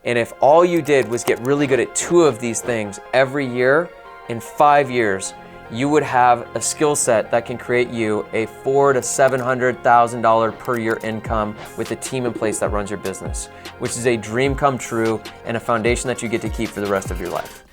And if all you did was get really good at 2 of these things every year, in 5 years, you would have a skill set that can create you a $400,000 to $700,000 per year income with a team in place that runs your business, which is a dream come true and a foundation that you get to keep for the rest of your life.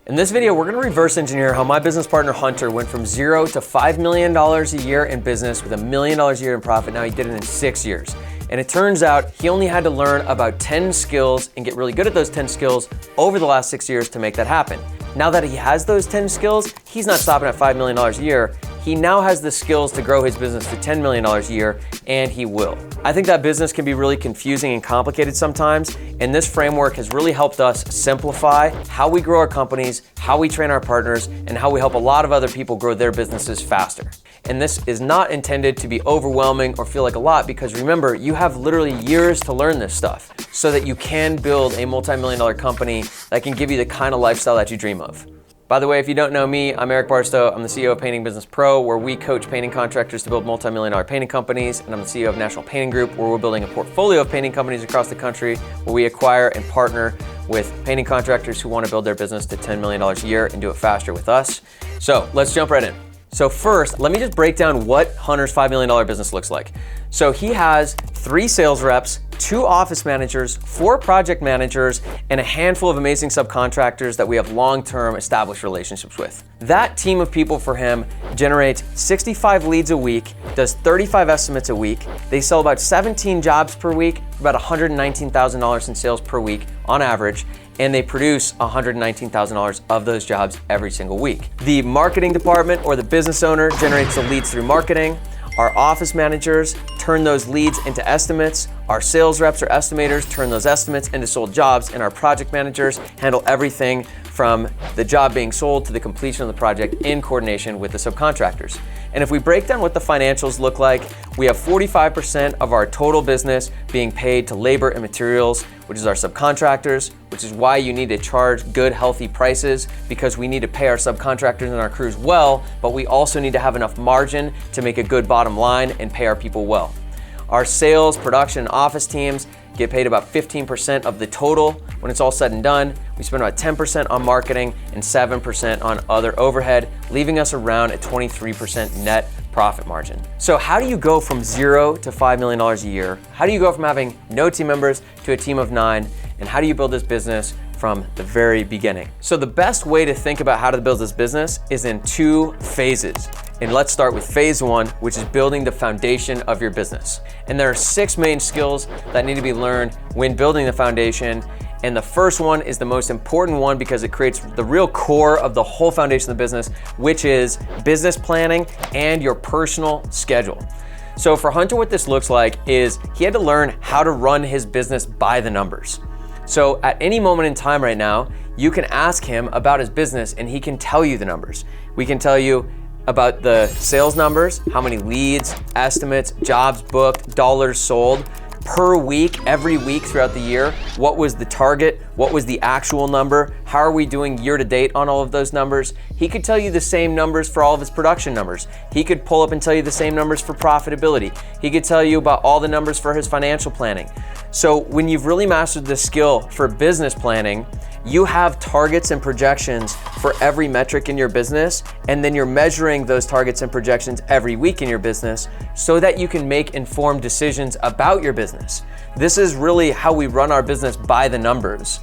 In this video, we're gonna reverse engineer how my business partner Hunter went from 0 to $5 million a year in business with $1 million a year in profit. Now he did it in 6 years. And it turns out he only had to learn about 10 skills and get really good at those 10 skills over the last 6 years to make that happen. Now that he has those 10 skills, he's not stopping at $5 million a year. He now has the skills to grow his business to $10 million a year, and he will. I think that business can be really confusing and complicated sometimes, and this framework has really helped us simplify how we grow our companies, how we train our partners, and how we help a lot of other people grow their businesses faster. And this is not intended to be overwhelming or feel like a lot, because remember, you have literally years to learn this stuff so that you can build a multi-million-dollar company that can give you the kind of lifestyle that you dream of. By the way, if you don't know me, I'm Eric Barstow. I'm the CEO of Painting Business Pro, where we coach painting contractors to build multi-million-dollar painting companies. And I'm the CEO of National Painting Group, where we're building a portfolio of painting companies across the country, where we acquire and partner with painting contractors who want to build their business to $10 million a year and do it faster with us. So let's jump right in. So first, let me just break down what Hunter's $5 million business looks like. So he has 3 sales reps, 2 office managers, 4 project managers, and a handful of amazing subcontractors that we have long-term established relationships with. That team of people for him generates 65 leads a week, does 35 estimates a week. They sell about 17 jobs per week, about $119,000 in sales per week on average, and they produce $119,000 of those jobs every single week. The marketing department or the business owner generates the leads through marketing. Our office managers turn those leads into estimates. Our sales reps or estimators turn those estimates into sold jobs, and our project managers handle everything from the job being sold to the completion of the project in coordination with the subcontractors. And if we break down what the financials look like, we have 45% of our total business being paid to labor and materials, which is our subcontractors, which is why you need to charge good, healthy prices, because we need to pay our subcontractors and our crews well, but we also need to have enough margin to make a good bottom line and pay our people well. Our sales, production, and office teams get paid about 15% of the total. When it's all said and done, we spend about 10% on marketing and 7% on other overhead, leaving us around a 23% net profit margin. So how do you go from 0 to $5 million a year? How do you go from having no team members to a team of 9? And how do you build this business from the very beginning? So the best way to think about how to build this business is in 2 phases. And let's start with phase 1, which is building the foundation of your business. And there are 6 main skills that need to be learned when building the foundation. And the first one is the most important one because it creates the real core of the whole foundation of the business, which is business planning and your personal schedule. So for Hunter, what this looks like is he had to learn how to run his business by the numbers. So at any moment in time right now, you can ask him about his business and he can tell you the numbers. We can tell you about the sales numbers, how many leads, estimates, jobs booked, dollars sold per week, every week throughout the year. What was the target? What was the actual number? How are we doing year to date on all of those numbers? He could tell you the same numbers for all of his production numbers. He could pull up and tell you the same numbers for profitability. He could tell you about all the numbers for his financial planning. So when you've really mastered the skill for business planning, you have targets and projections for every metric in your business, and then you're measuring those targets and projections every week in your business so that you can make informed decisions about your business. This is really how we run our business by the numbers.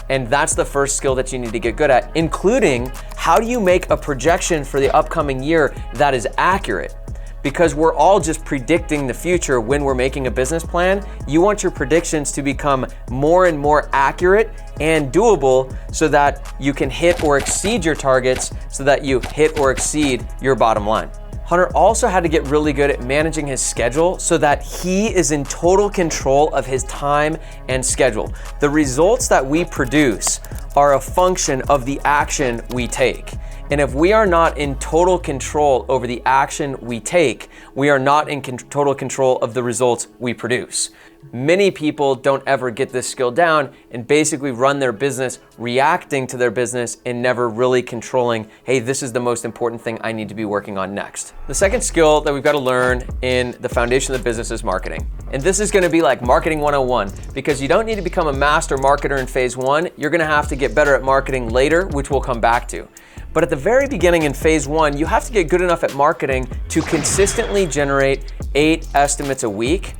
And that's the first skill that you need to get good at, including how do you make a projection for the upcoming year that is accurate? Because we're all just predicting the future when we're making a business plan. You want your predictions to become more and more accurate and doable so that you can hit or exceed your targets, so that you hit or exceed your bottom line. Hunter also had to get really good at managing his schedule so that he is in total control of his time and schedule. The results that we produce are a function of the action we take. And if we are not in total control over the action we take, we are not in total control of the results we produce. Many people don't ever get this skill down and basically run their business reacting to their business and never really controlling, hey, this is the most important thing I need to be working on next. The second skill that we've got to learn in the foundation of the business is marketing. And this is going to be like marketing 101, because you don't need to become a master marketer in phase one. You're going to have to get better at marketing later, which we'll come back to. But at the very beginning in phase one, you have to get good enough at marketing to consistently generate 8 estimates a week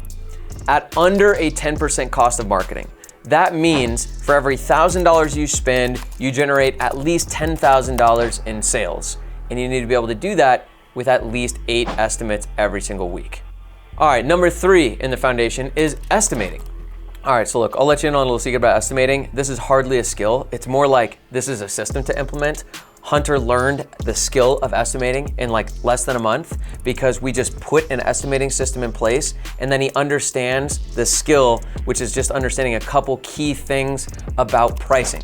at under a 10% cost of marketing. That means for every $1,000 you spend, you generate at least $10,000 in sales. And you need to be able to do that with at least 8 estimates every single week. All right, number 3 in the foundation is estimating. All right, so look, I'll let you in on a little secret about estimating. This is hardly a skill. It's more like this is a system to implement. Hunter learned the skill of estimating in like less than a month because we just put an estimating system in place, and then he understands the skill, which is just understanding a couple key things about pricing.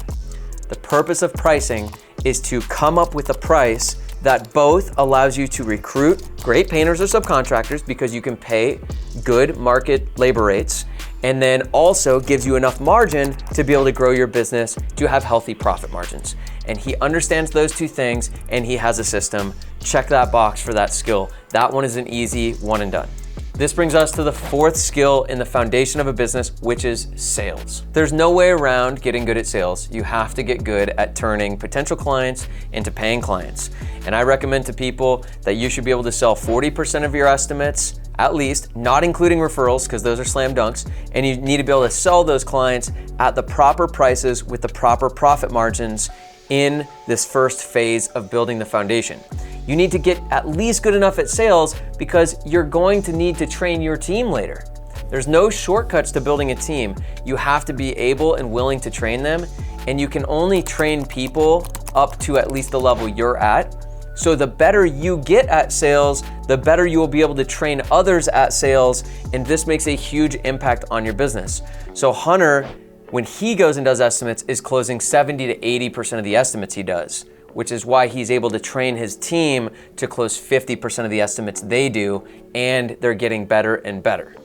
The purpose of pricing is to come up with a price that both allows you to recruit great painters or subcontractors because you can pay good market labor rates, and then also gives you enough margin to be able to grow your business to have healthy profit margins. And he understands those two things, and he has a system. Check that box for that skill. That one is an easy one and done. This brings us to the 4th skill in the foundation of a business, which is sales. There's no way around getting good at sales. You have to get good at turning potential clients into paying clients. And I recommend to people that you should be able to sell 40% of your estimates, at least, not including referrals, because those are slam dunks. And you need to be able to sell those clients at the proper prices with the proper profit margins in this first phase of building the foundation. You need to get at least good enough at sales because you're going to need to train your team later. There's no shortcuts to building a team. You have to be able and willing to train them, and you can only train people up to at least the level you're at. So the better you get at sales, the better you will be able to train others at sales, and this makes a huge impact on your business. So Hunter, when he goes and does estimates, is closing 70 to 80% of the estimates he does, which is why he's able to train his team to close 50% of the estimates they do, and they're getting better and better.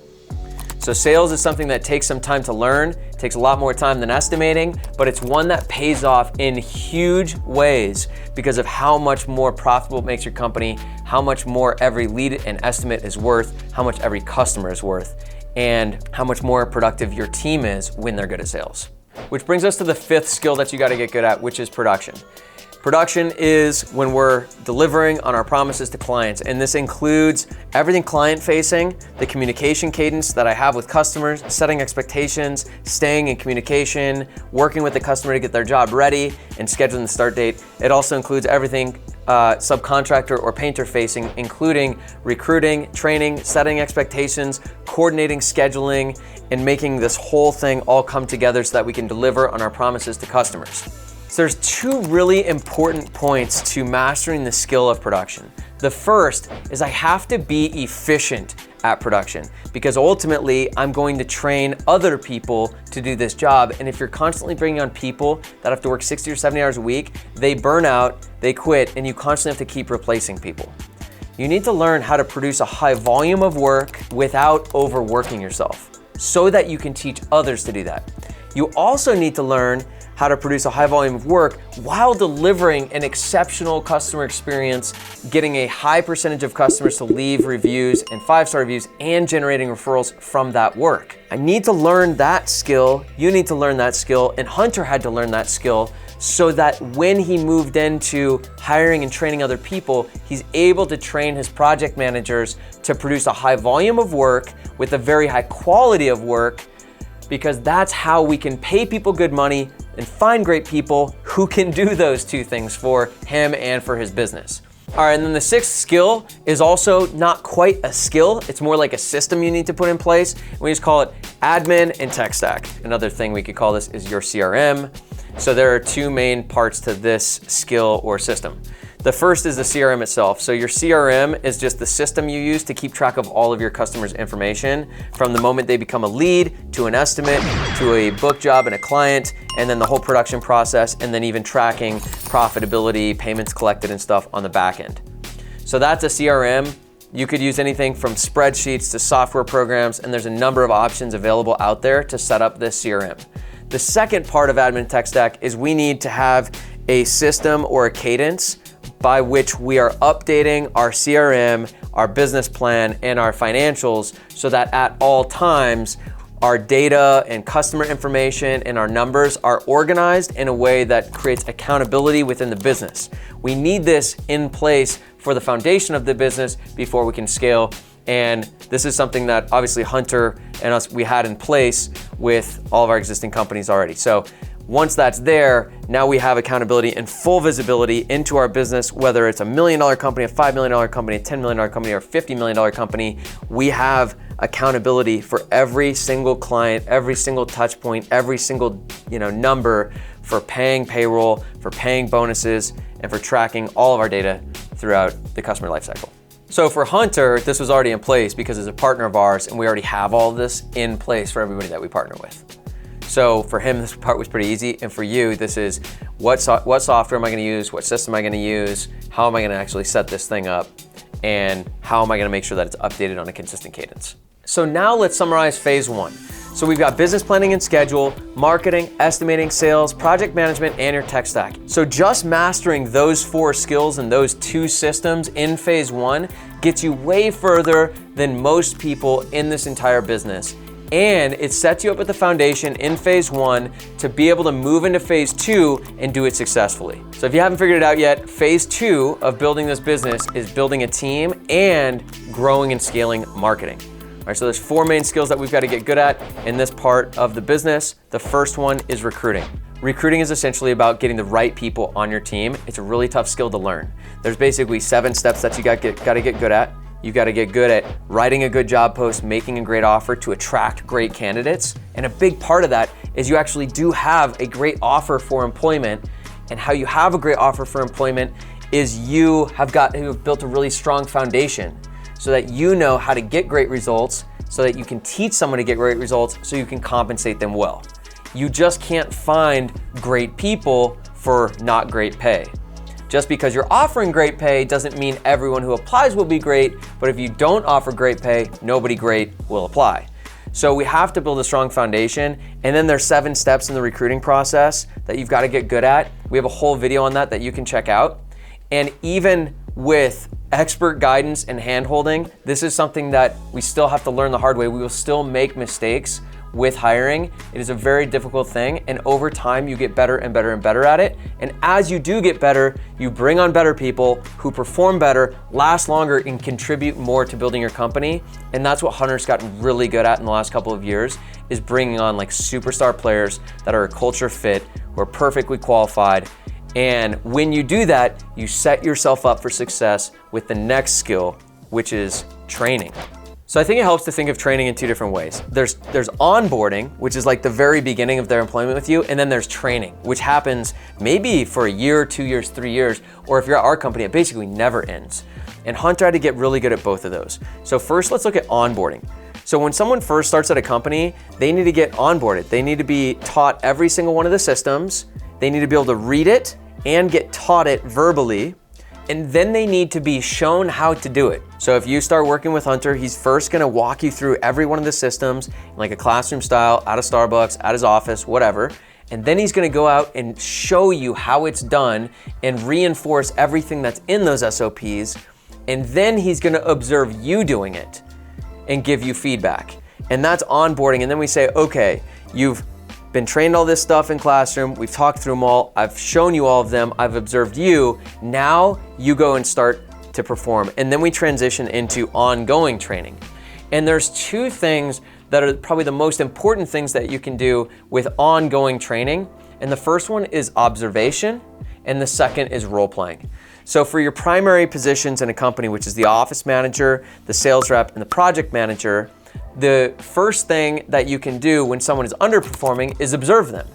So sales is something that takes some time to learn, takes a lot more time than estimating, but it's one that pays off in huge ways because of how much more profitable it makes your company, how much more every lead and estimate is worth, how much every customer is worth, and how much more productive your team is when they're good at sales. Which brings us to the 5th skill that you gotta get good at, which is production. Production is when we're delivering on our promises to clients, and this includes everything client-facing, the communication cadence that I have with customers, setting expectations, staying in communication, working with the customer to get their job ready, and scheduling the start date. It also includes everything subcontractor or painter facing, including recruiting, training, setting expectations, coordinating, scheduling, and making this whole thing all come together so that we can deliver on our promises to customers. So there's 2 really important points to mastering the skill of production. The first is I have to be efficient at production because ultimately I'm going to train other people to do this job. And if you're constantly bringing on people that have to work 60 or 70 hours a week, they burn out, they quit, and you constantly have to keep replacing people. You need to learn how to produce a high volume of work without overworking yourself so that you can teach others to do that. You also need to learn how to produce a high volume of work while delivering an exceptional customer experience, getting a high percentage of customers to leave reviews and 5-star reviews, and generating referrals from that work. I need to learn that skill, you need to learn that skill, and Hunter had to learn that skill so that when he moved into hiring and training other people, he's able to train his project managers to produce a high volume of work with a very high quality of work, because that's how we can pay people good money and find great people who can do those 2 things for him and for his business. All right, and then the 6th skill is also not quite a skill. It's more like a system you need to put in place. We just call it admin and tech stack. Another thing we could call this is your CRM. So there are 2 main parts to this skill or system. The first is the CRM itself. So your CRM is just the system you use to keep track of all of your customers' information from the moment they become a lead to an estimate to a book job and a client, and then the whole production process, and then even tracking profitability, payments collected and stuff on the back end. So that's a CRM. You could use anything from spreadsheets to software programs, and there's a number of options available out there to set up this CRM. The second part of admin tech stack is we need to have a system or a cadence by which we are updating our CRM, our business plan, and our financials so that at all times, our data and customer information and our numbers are organized in a way that creates accountability within the business. We need this in place for the foundation of the business before we can scale. And this is something that obviously Hunter and us, we had in place with all of our existing companies already. So once that's there, now we have accountability and full visibility into our business, whether it's $1 million company, a $5 million company, a $10 million company, or a $50 million company. We have accountability for every single client, every single touch point, every single number for paying payroll, for paying bonuses, and for tracking all of our data throughout the customer lifecycle. So for Hunter, this was already in place because it's a partner of ours, and we already have all of this in place for everybody that we partner with. So for him, this part was pretty easy. And for you, this is what software am I gonna use? What system am I gonna use? How am I gonna actually set this thing up? And how am I gonna make sure that it's updated on a consistent cadence? So now let's summarize phase one. So we've got business planning and schedule, marketing, estimating, sales, project management, and your tech stack. So just mastering those 4 skills and those 2 systems in phase one gets you way further than most people in this entire business. And it sets you up with the foundation in phase one to be able to move into phase 2 and do it successfully. So if you haven't figured it out yet, phase 2 of building this business is building a team and growing and scaling marketing. All right, so there's 4 main skills that we've got to get good at in this part of the business. The first one is recruiting. Recruiting is essentially about getting the right people on your team. It's a really tough skill to learn. There's basically 7 steps that you got to get good at. You got to get good at writing a good job post, making a great offer to attract great candidates. And a big part of that is you actually do have a great offer for employment. And how you have a great offer for employment is you have built a really strong foundation so that you know how to get great results, so that you can teach someone to get great results, so you can compensate them well. You just can't find great people for not great pay. Just because you're offering great pay doesn't mean everyone who applies will be great, but if you don't offer great pay, nobody great will apply. So we have to build a strong foundation, and then there's 7 steps in the recruiting process that you've got to get good at. We have a whole video on that you can check out. And even with expert guidance and hand-holding, this is something that we still have to learn the hard way. We will still make mistakes with hiring. It is a very difficult thing, and over time you get better and better and better at it. And as you do get better, you bring on better people who perform better, last longer, and contribute more to building your company. And that's what Hunter's gotten really good at in the last couple of years, is bringing on like superstar players that are a culture fit, who are perfectly qualified. And when you do that, you set yourself up for success with the next skill, which is training. So I think it helps to think of training in 2 different ways. There's onboarding, which is like the very beginning of their employment with you, and then there's training, which happens maybe for a year, 2 years, 3 years, or if you're at our company, it basically never ends. And Hunter had to get really good at both of those. So first, let's look at onboarding. So when someone first starts at a company, they need to get onboarded. They need to be taught every single one of the systems. They need to be able to read it and get taught it verbally. And then they need to be shown how to do it. So if you start working with Hunter, he's first gonna walk you through every one of the systems, like a classroom style, at a Starbucks, at his office, whatever. And then he's gonna go out and show you how it's done and reinforce everything that's in those SOPs. And then he's gonna observe you doing it and give you feedback. And that's onboarding. And then we say, okay, you've been trained all this stuff in classroom, we've talked through them all, I've shown you all of them, I've observed you, now you go and start to perform. And then we transition into ongoing training. And there's 2 things that are probably the most important things that you can do with ongoing training. And the first one is observation, and the second is role playing. So for your primary positions in a company, which is the office manager, the sales rep, and the project manager, the first thing that you can do when someone is underperforming is observe them.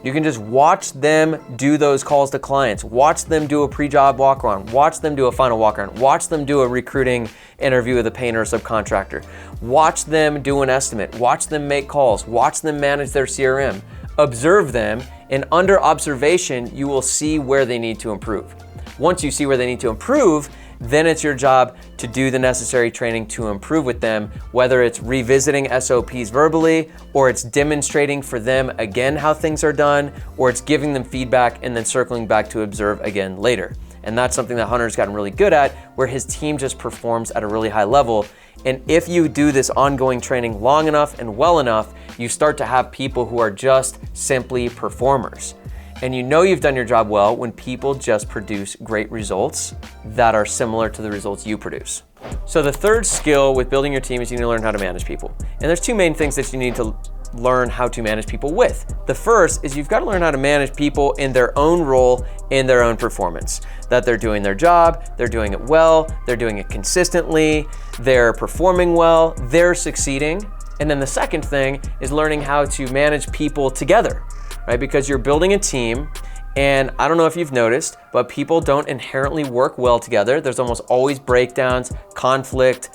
You can just watch them do those calls to clients, watch them do a pre-job walk-around, watch them do a final walk-around, watch them do a recruiting interview with a painter or subcontractor, watch them do an estimate, watch them make calls, watch them manage their CRM. Observe them, and under observation, you will see where they need to improve. Once you see where they need to improve, then it's your job to do the necessary training to improve with them, whether it's revisiting SOPs verbally, or it's demonstrating for them again how things are done, or it's giving them feedback and then circling back to observe again later. And that's something that Hunter's gotten really good at, where his team just performs at a really high level. And if you do this ongoing training long enough and well enough, you start to have people who are just simply performers. And you know you've done your job well when people just produce great results that are similar to the results you produce. So the third skill with building your team is you need to learn how to manage people. And there's two main things that you need to learn how to manage people with. The first is you've got to learn how to manage people in their own role, in their own performance. That they're doing their job, they're doing it well, they're doing it consistently, they're performing well, they're succeeding. And then the second thing is learning how to manage people together, right? Because you're building a team, and I don't know if you've noticed, but people don't inherently work well together. There's almost always breakdowns, conflict,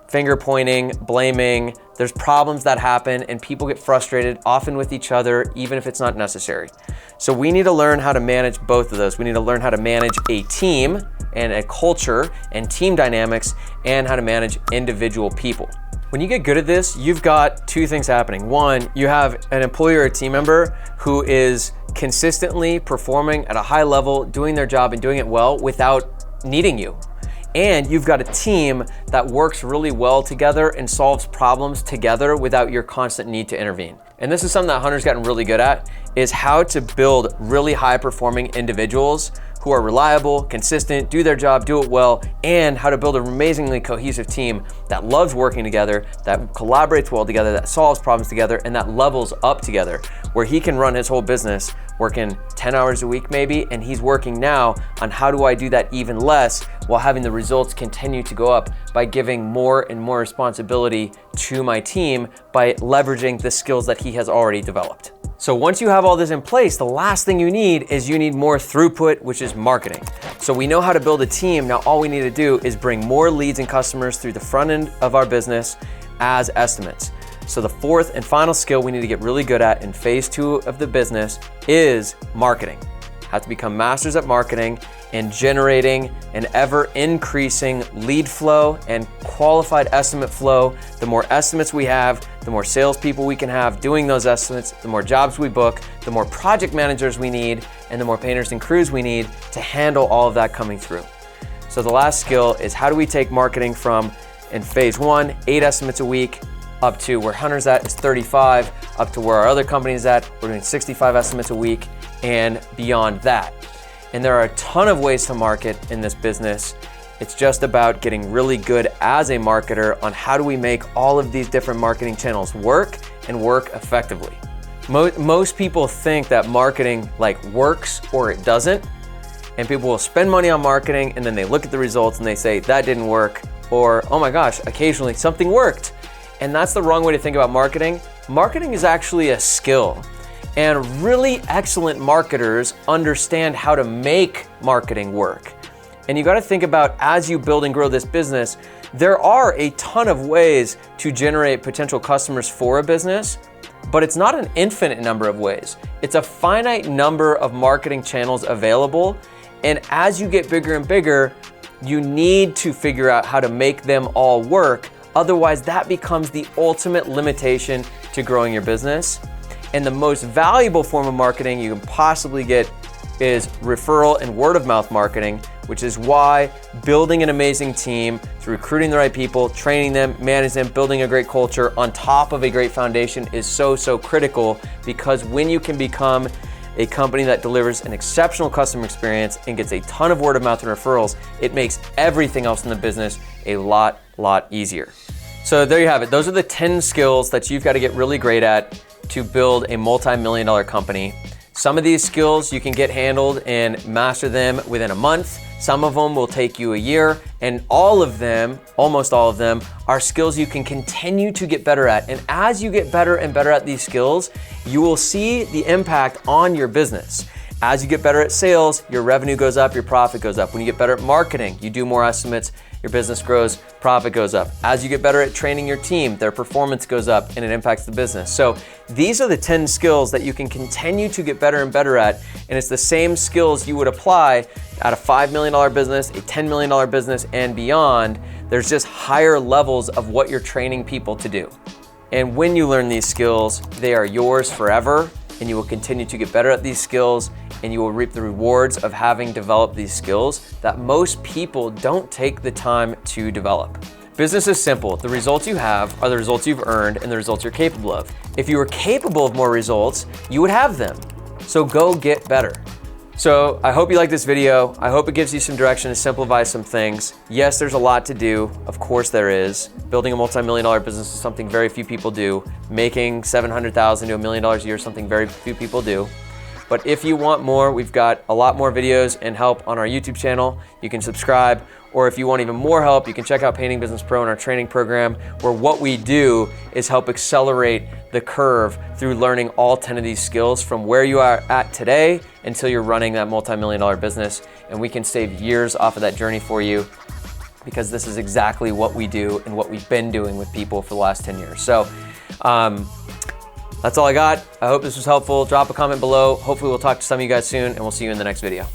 finger pointing, blaming. There's problems that happen and people get frustrated, often with each other, even if it's not necessary. So we need to learn how to manage both of those. We need to learn how to manage a team and a culture and team dynamics, and how to manage individual people. When you get good at this, you've got two things happening. One, you have an employee or a team member who is consistently performing at a high level, doing their job and doing it well without needing you. And you've got a team that works really well together and solves problems together without your constant need to intervene. And this is something that Hunter's gotten really good at, is how to build really high performing individuals who are reliable, consistent, do their job, do it well, and how to build an amazingly cohesive team that loves working together, that collaborates well together, that solves problems together, and that levels up together, where he can run his whole business working 10 hours a week maybe, and he's working now on how do I do that even less while having the results continue to go up by giving more and more responsibility to my team by leveraging the skills that he has already developed. So once you have all this in place, the last thing you need is you need more throughput, which is marketing. So we know how to build a team. Now all we need to do is bring more leads and customers through the front end of our business as estimates. So the fourth and final skill we need to get really good at in phase 2 of the business is marketing. Have to become masters at marketing and generating an ever increasing lead flow and qualified estimate flow. The more estimates we have, the more salespeople we can have doing those estimates, the more jobs we book, the more project managers we need, and the more painters and crews we need to handle all of that coming through. So the last skill is how do we take marketing from, in phase 1, 8 estimates a week, up to where Hunter's at is 35, up to where our other company is at, we're doing 65 estimates a week and beyond that. And there are a ton of ways to market in this business. It's just about getting really good as a marketer on how do we make all of these different marketing channels work and work effectively. Most people think that marketing like works or it doesn't, and people will spend money on marketing and then they look at the results and they say that didn't work, or oh my gosh, occasionally something worked. And that's the wrong way to think about marketing. Marketing is actually a skill. And really excellent marketers understand how to make marketing work. And you got to think about, as you build and grow this business, there are a ton of ways to generate potential customers for a business, but it's not an infinite number of ways. It's a finite number of marketing channels available. And as you get bigger and bigger, you need to figure out how to make them all work. Otherwise, that becomes the ultimate limitation to growing your business. And the most valuable form of marketing you can possibly get is referral and word of mouth marketing, which is why building an amazing team through recruiting the right people, training them, managing them, building a great culture on top of a great foundation is so critical, because when you can become a company that delivers an exceptional customer experience and gets a ton of word of mouth and referrals, it makes everything else in the business a lot easier. So there you have it. Those are the 10 skills that you've got to get really great at to build a multi-million-dollar company. Some of these skills you can get handled and master them within a month. Some of them will take you a year, and all of them, almost all of them, are skills you can continue to get better at. And as you get better and better at these skills, you will see the impact on your business. As you get better at sales, your revenue goes up, your profit goes up. When you get better at marketing, you do more estimates, your business grows, profit goes up. As you get better at training your team, their performance goes up and it impacts the business. So these are the 10 skills that you can continue to get better and better at. And it's the same skills you would apply at a $5 million business, a $10 million business, and beyond, there's just higher levels of what you're training people to do. And when you learn these skills, they are yours forever, and you will continue to get better at these skills, and you will reap the rewards of having developed these skills that most people don't take the time to develop. Business is simple. The results you have are the results you've earned and the results you're capable of. If you were capable of more results, you would have them. So go get better. So I hope you like this video. I hope it gives you some direction to simplify some things. Yes, there's a lot to do. Of course there is. Building a multi-million-dollar business is something very few people do. Making $700,000 to $1 million a year is something very few people do. But if you want more, we've got a lot more videos and help on our YouTube channel. You can subscribe, or if you want even more help, you can check out Painting Business Pro and our training program, where what we do is help accelerate the curve through learning all 10 of these skills from where you are at today until you're running that multi-million-dollar business. And we can save years off of that journey for you, because this is exactly what we do and what we've been doing with people for the last 10 years. So that's all I got. I hope this was helpful. Drop a comment below. Hopefully we'll talk to some of you guys soon, and we'll see you in the next video.